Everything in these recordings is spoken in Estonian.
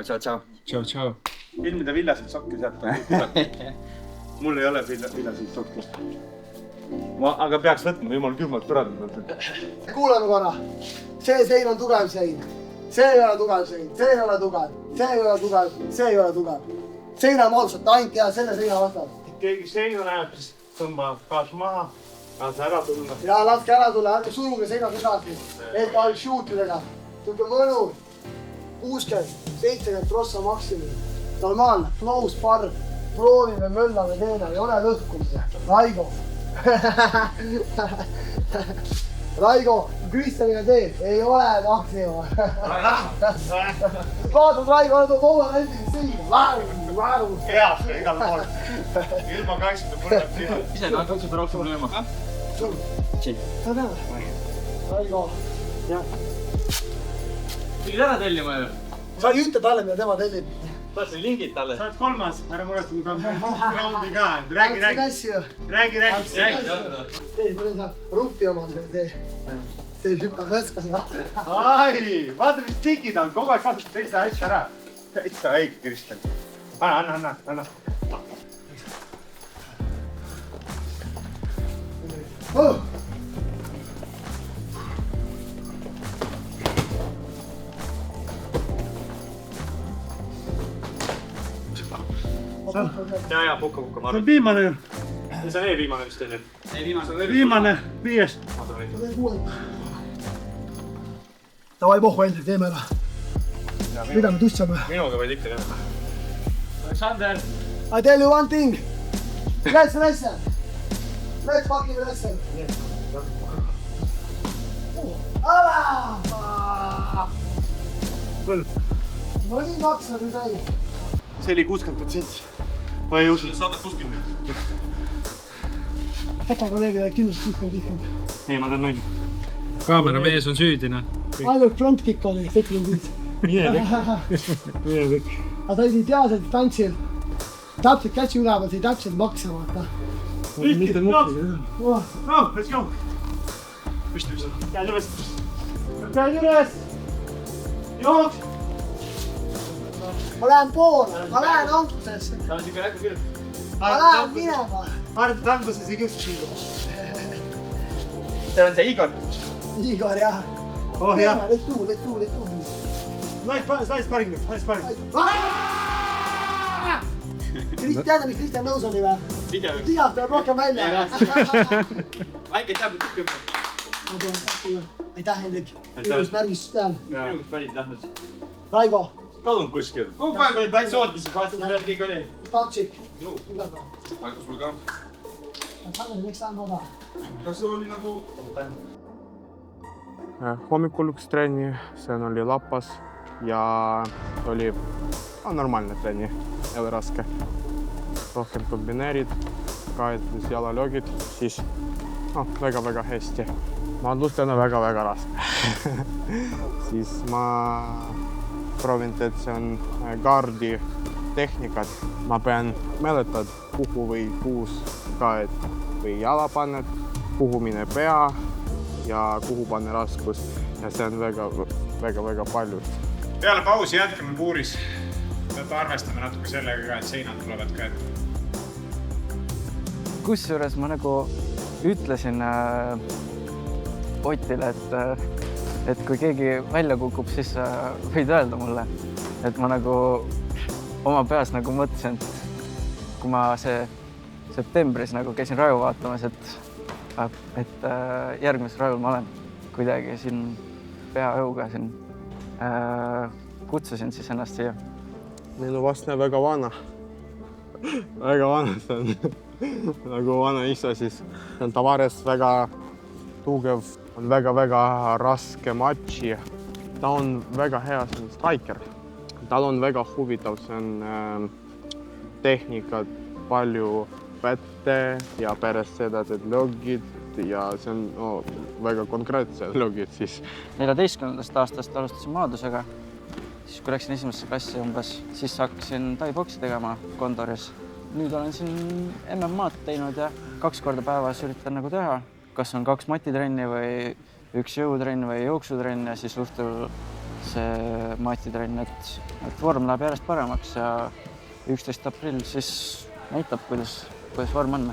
Tšau. Tšau. Ilmida villaseid sokki sealt. Mul ei ole villaseid sokki. Aga peaks võtma, jumal külmalt põrandad. Kuulame korra. See sein on tugev sein. See ei ole tugev sein. See ei ole tugev. See ei ole tugev. See ei ole tugev. Seina moodustab ainult ja selle seina vastab. Keegi seina näeb, siis tõmba kaas maha. Lase ära tulla. Ja laske ära tulla. Ärge suruge seinas edasi. Et all shootidega. Tükke mõnu. 60-70 prossa maksimum. Normaalne. Flow spar. Proovime, möllame, teeme. Ei ole lõhkumise. Raigo. Raigo, Kristjanile teeb, ei ole Maksima. Vaatad Raigo, nad on oma näiteks siin. Vääru. Heas, igal pool. Ilma kaitseta põleb siia. Ise hakkad seda rohkem lööma. Sul. Sa tead? Raigo. Jah. Tegid ära tellima ju? Sa ei ütle talle, mida tema tellib. Tahtsin lingid talle. Sa oled kolmas, ära muresta, kui peab raundi ka. Räägi. Tee, mõni saab rupi omad. Tee hüppa võskas. Ai, vaata, mis tikid on. Kogu aeg vaatad teiste asja ära. Täitsa õige, Kristjan. Anna. Ja, pukka, ma See arvan. on viimane. See on viimane vist teile. Viimane, 5. Davai pohhu endri, teeme ära. Mida me tussame? Minuga võid ikka teha. Aleksander! I tell you one thing. Let's wrestle. Let's fucking wrestle. Ala! Ma olin 200 nüüd ei. See oli 60%. Ma ei usu. Saadad kuskil nüüd? Äkki kolleegid kindlasti 60. Ei, ma teen nunni. Kaamera mees on süüdina. Ainult front kick oli 75. Aga ta oli teadselt distantsil. Täpselt käsi üleval, sai täpselt maksa vaata. Let's go. Püsti. Käed üles. Jooks. Ma lähen poole, ma lähen anklusesse. Ta on siuke näkku küll. Ma lähen minema. Arvad alguses ei küpsi. See on see Igor. Igor jah. Oh jah. Let's do. Nice sparring. Teada, mis Kristjan nõus oli või? Video. Tihalt tuleb rohkem välja. Väike teab, et tükk. Aitäh, Hendrik. Ilus märgis tean. Minuga päris lähnud. Raigo. Kadunud kuskil. Kogu aeg olid päris ootis, vaatasin veel kõik oli. Patsik. Markus mul ka. Sanel, miks lähen oda? Kas see oli nagu... Hommikul üks trenni, see oli Lapas ja oli normaalne trenni, ei ole raske. Rohkem kombineerid, kaetud jalalöögid, siis väga-väga hästi. Maadlustel on väga-väga raske. Siis ma proovin, et see on gardi tehnikad. Ma pean mäletad, kuhu või kuus kaed või jala paned, kuhu mine pea ja kuhu panne raskus. Ja see on väga palju. Peale pausi jätkame puuris. Arvestame natuke sellega ka, et seinad tulevad ka ette. Kusjuures ma nagu ütlesin Otile, et kui keegi välja kukub, siis võid öelda mulle. Et ma nagu oma peas nagu mõtlesin, et kui ma septembris nagu käisin raju vaatamas, et järgmisel rajul ma olen kuidagi siin peaõuga siin kutsusin siis ennast siia. Minu vastne väga vana. Väga vana see on. Nagu vana isa siis. See on Tavares väga tugev, on väga raske matši. Ta on väga hea, see on striker. Tal on väga huvitav, see on tehnikad, palju pätte ja pärast seda teed löögid ja see on väga konkreetsed löögid siis. 14. aastast alustasin maadlusega. Siis kui läksin esimesse klassi umbes, siis hakkasin taiboksi tegema Kondoris. Nüüd olen siin MMA-d teinud ja 2 korda päevas üritan nagu teha. Kas on 2 matitrenni või 1 jõutrenn või jooksutrenn ja siis õhtul see maastitrenn, et vorm läheb järjest paremaks ja 11. aprill siis näitab, kuidas vorm on.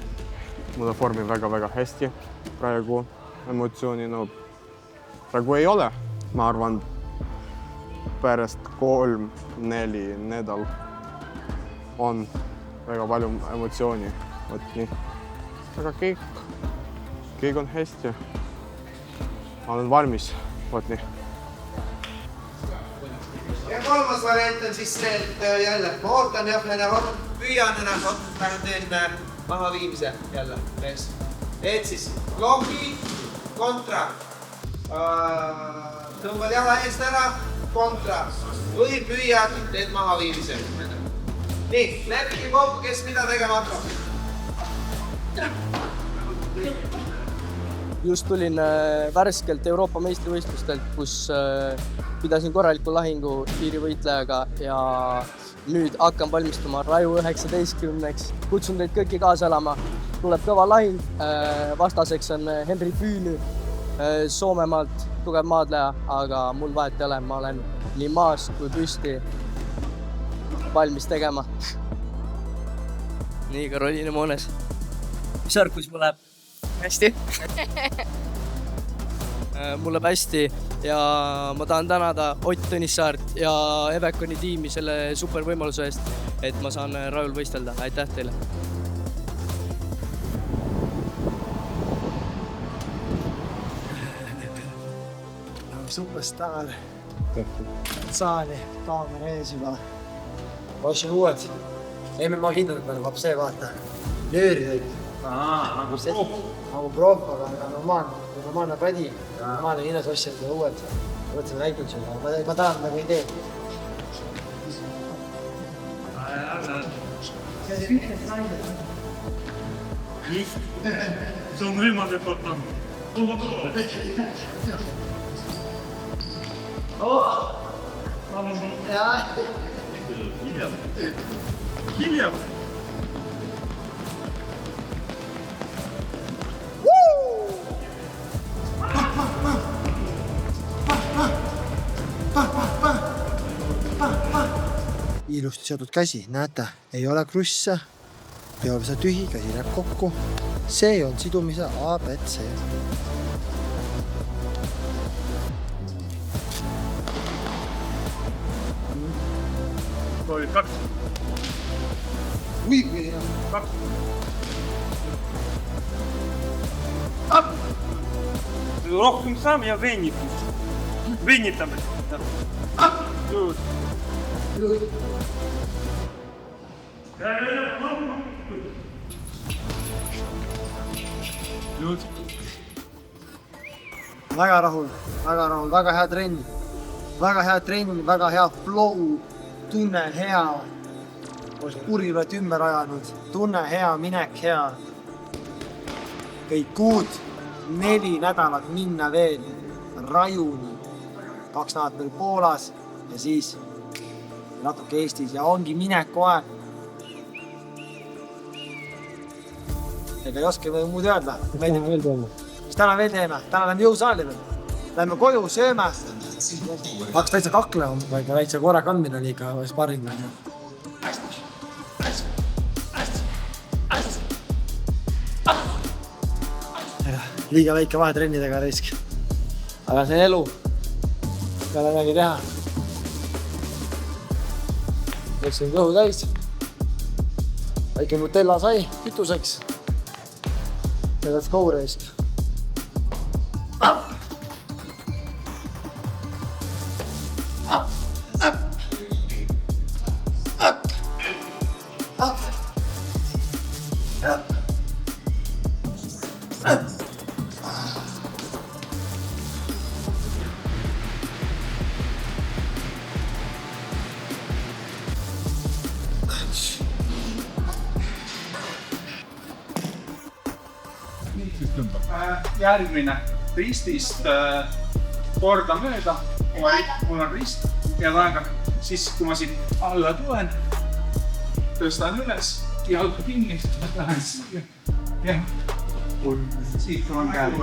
Mulle vormi väga-väga hästi praegu emotsiooni, praegu ei ole. Ma arvan, pärast 3-4 nädal on väga palju emotsiooni. Aga kõik on hästi. Ma olen valmis. Nii. Ja kolmas variant on siis see, et jälle ma ootan ja püüan ennast, teen mahaviimise jälle mees. Et siis logi, kontra. Tõmbad jala eest ära, kontra. Või püüad, teed mahaviimise. Nii, lepige kokku, kes mida tegema hakkab. Just tulin värskelt Euroopa meistrivõistlustelt, kus pidasin korraliku lahingu tiirivõitlejaga ja nüüd hakkan valmistuma Raju 19-ks. Kutsun teid kõiki kaasa elama. Tuleb kõva lahing. Vastaseks on Henri Püüny Soomemaalt, tugev maadleja, aga mul vahet ei ole. Ma olen nii maas kui püsti valmis tegema. Nii, Karoliine Moones. Mis arkus mul läheb? Hästi. Mul läheb hästi ja ma tahan tänada Ott Tõnissaart ja Evekoni tiimi selle super võimaluse eest, et ma saan Rajul võistelda. Aitäh teile! Superstar. Saali, kaamera ees juba. Vaši uued. MMA hindanud peale vab see vaata. Nööri tõid. Nagu proov, aga normaalne pädi. Normaalne hinnas osjad ja uued. Võtsime näitud seda. Ma tahan nagu ei tee. See on võimalik võtta. Hiljem. Ilusti seotud käsi, näete, ei ole krusse, peolise tühi, käsi läheb kokku. See on sidumise ABC. Olid 2. Ui, kui hea. 2. Rohkem saame ja vennitame. Väga rahul, väga hea trenn. Väga hea trenn, väga hea flow, tunne hea. Urivat ümber ajanud, tunne hea, minek hea. Kõik kuud, 4 nädalat minna veel Rajuni. 2 nädalat veel Poolas ja siis natuke Eestis ja ongi mineku aeg. Ega ei oska muud öelda. Mis täna veel teeme? Täna lähme jõusaali veel. Lähme koju, sööme. Hakkas täitsa kaklema, vaid väitsa korra kandmine oli ikka sparring. Liiga väike vahe trennidega risk. Aga see on elu. Peale midagi teha. Läksin kõhu täis. Väike Nutella sai kütuseks. Ja let's go risk. Järgmine ristist korda mööda, mul on rist ja aega, siis kui ma siit alla tulen, tõstan üles, jalga kinni, lähen siia ja siit on käed.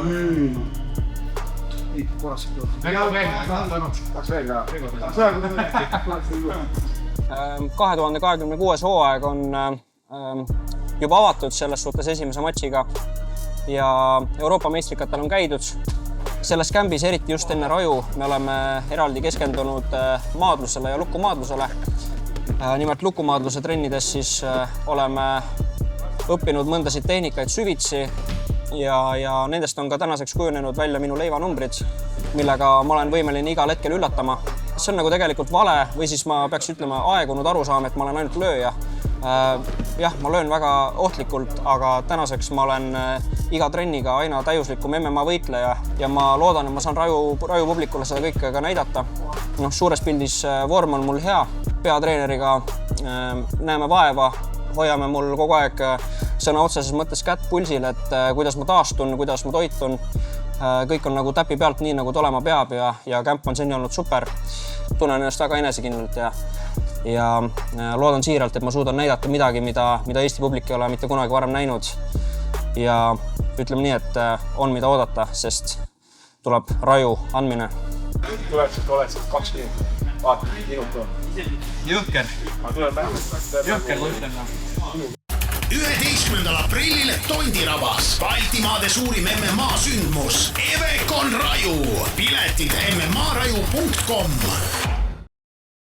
...2026 hooaeg on juba avatud selles suhtes esimese matšiga ja Euroopa meistrikatel on käidud. Selles kämbis, eriti just enne raju, me oleme eraldi keskendunud maadlusele ja lukumaadlusele. Nimelt lukumaadluse trennides siis oleme õppinud mõndasid tehnikaid süvitsi ja nendest on ka tänaseks kujunenud välja minu leivanumbrid, millega ma olen võimeline igal hetkel üllatama. See on nagu tegelikult vale või siis ma peaks ütlema aegunud arusaam, et ma olen ainult lööja. Jah, ma löön väga ohtlikult, aga tänaseks ma olen iga trenniga aina täiuslikum MMA võitleja ja ma loodan, et ma saan raju publikule seda kõike ka näidata. Suures pildis vorm on mul hea, peatreeneriga näeme vaeva, hoiame mul kogu aeg sõna otseses mõttes kätt pulsil, et kuidas ma taastun, kuidas ma toitun. Kõik on nagu täpi pealt nii, nagu olema peab ja kämp on seni olnud super. Tunnen ennast väga enesekindlalt ja loodan siiralt, et ma suudan näidata midagi, mida Eesti publik ei ole mitte kunagi varem näinud. Ja ütleme nii, et on mida oodata, sest tuleb raju andmine. Tulevad, oled 20. Vaata, minut on. Jõhker. Jõhker võitlema. 11. aprillil Tondirabas Baltimaade suurim MMA sündmus Evecon Raju. Piletid mmaraju.com.